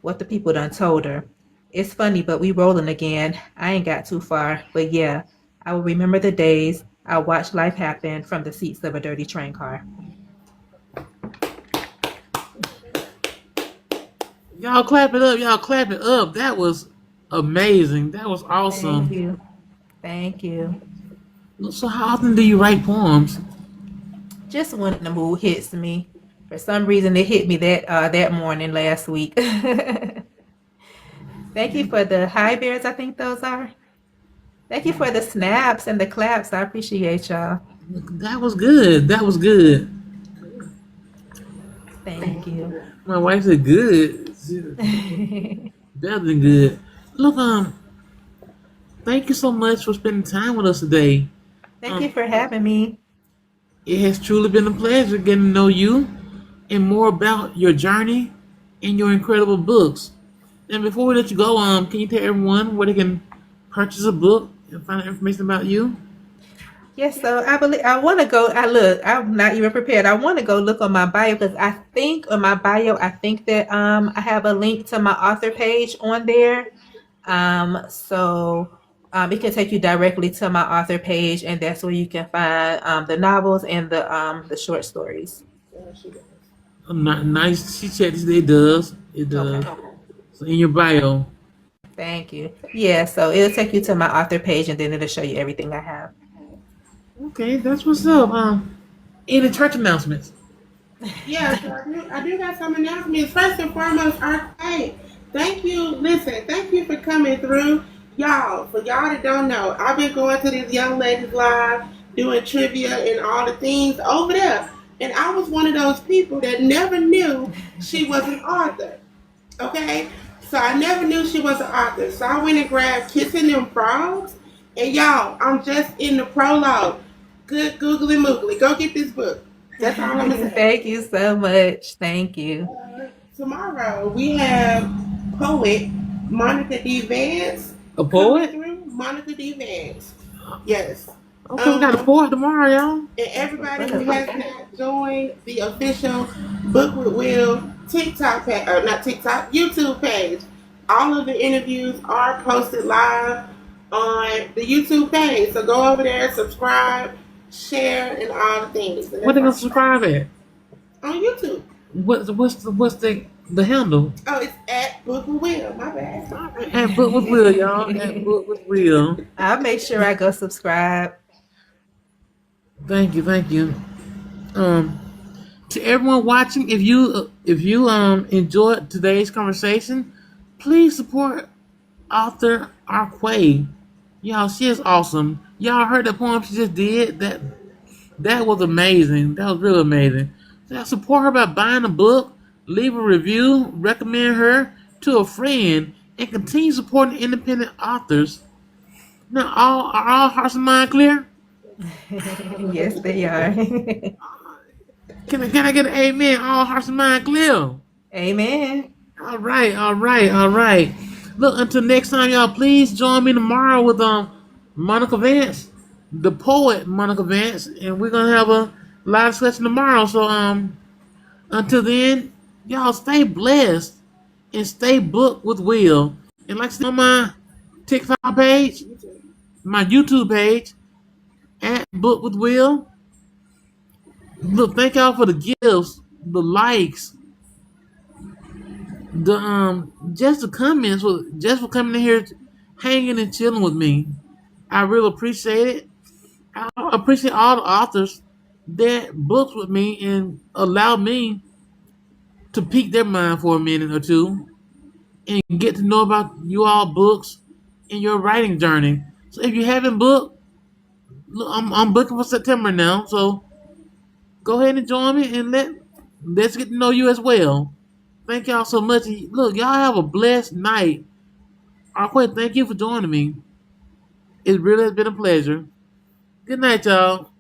What the people done told her. It's funny, but we rolling again. I ain't got too far, but yeah, I will remember the days I watched life happen from the seats of a dirty train car. Y'all clap it up. Y'all clap it up. That was amazing. That was Thank awesome. you. Thank you. So how often do you write poems? Just when the mood hits me. For some reason, it hit me that morning last week. Thank you for the high bears. I think those are. Thank you for the snaps and the claps. I appreciate y'all. That was good. That was good. Thank you. My wife said good. Better than good. Look, thank you so much for spending time with us today. Thank you Um, for having me. it has truly been a pleasure getting to know you and more about your journey and your incredible books. And before we let you go, can you tell everyone where they can purchase a book and find out information about you? Yes, so I believe I want to go. I'm not even prepared. I want to go look on my bio because I think on my bio, I think that I have a link to my author page on there. So it can take you directly to my author page, and that's where you can find the novels and the short stories. Nice. She checked. It does. It does. Okay. So in your bio. Thank you. Yeah, so it'll take you to my author page, and then it'll show you everything I have. Okay, that's what's up. Any church announcements? Yeah, so I do got some announcements. First and foremost, Arquay, thank you. Listen, thank you for coming through. Y'all, for y'all that don't know, I've been going to this young ladies live, doing trivia and all the things over there. And I was one of those people that never knew she was an author. Okay? So I never knew she was an author. So I went and grabbed Kissing Them Frogs. And y'all, I'm just in the prologue. Good googly moogly. Go get this book. That's all I'm going to say. Thank you so much. Thank you. Tomorrow we have poet Monica D. Vance A coming poet? through. Monica D. Vance. Yes. Okay, we got a poet tomorrow, y'all. And everybody who has not joined the official Book with Will TikTok page, or not TikTok, YouTube page, all of the interviews are posted live on the YouTube page. So go over there, subscribe, share, and all the things. And What they gonna that's subscribe at? on YouTube. What's the handle? Oh, it's at Book with Will. My bad. At Book with Will, y'all. At Book with Will. I'll make sure I go subscribe. Thank you, thank you. To everyone watching, if you enjoyed today's conversation, please support author Arquay. Y'all, she is awesome. Y'all heard the poem she just did? That was amazing. That was really amazing. So y'all support her by buying a book, leave a review, recommend her to a friend, and continue supporting independent authors. Now, are all hearts and mind clear? Yes, they are. Can I get an amen? All hearts and mind clear. Amen. All right, all right, all right. Look, until next time, y'all, please join me tomorrow with Monica Vance, the poet Monica Vance, and we're gonna have a live discussion tomorrow. So until then, y'all stay blessed and stay booked with Will. And like I said on my TikTok page, my YouTube page, at Book with Will. Look, thank y'all for the gifts, the likes, the just the comments, just for coming in here, hanging and chilling with me. I really appreciate it. I appreciate all the authors that books with me and allow me to pique their mind for a minute or two and get to know about you all books in your writing journey. So if you haven't booked, look, I'm booking for September now. So go ahead and join me and let's get to know you as well. Thank y'all so much. Look, y'all have a blessed night. Arquay, thank you for joining me. It really has been a pleasure. Good night, y'all.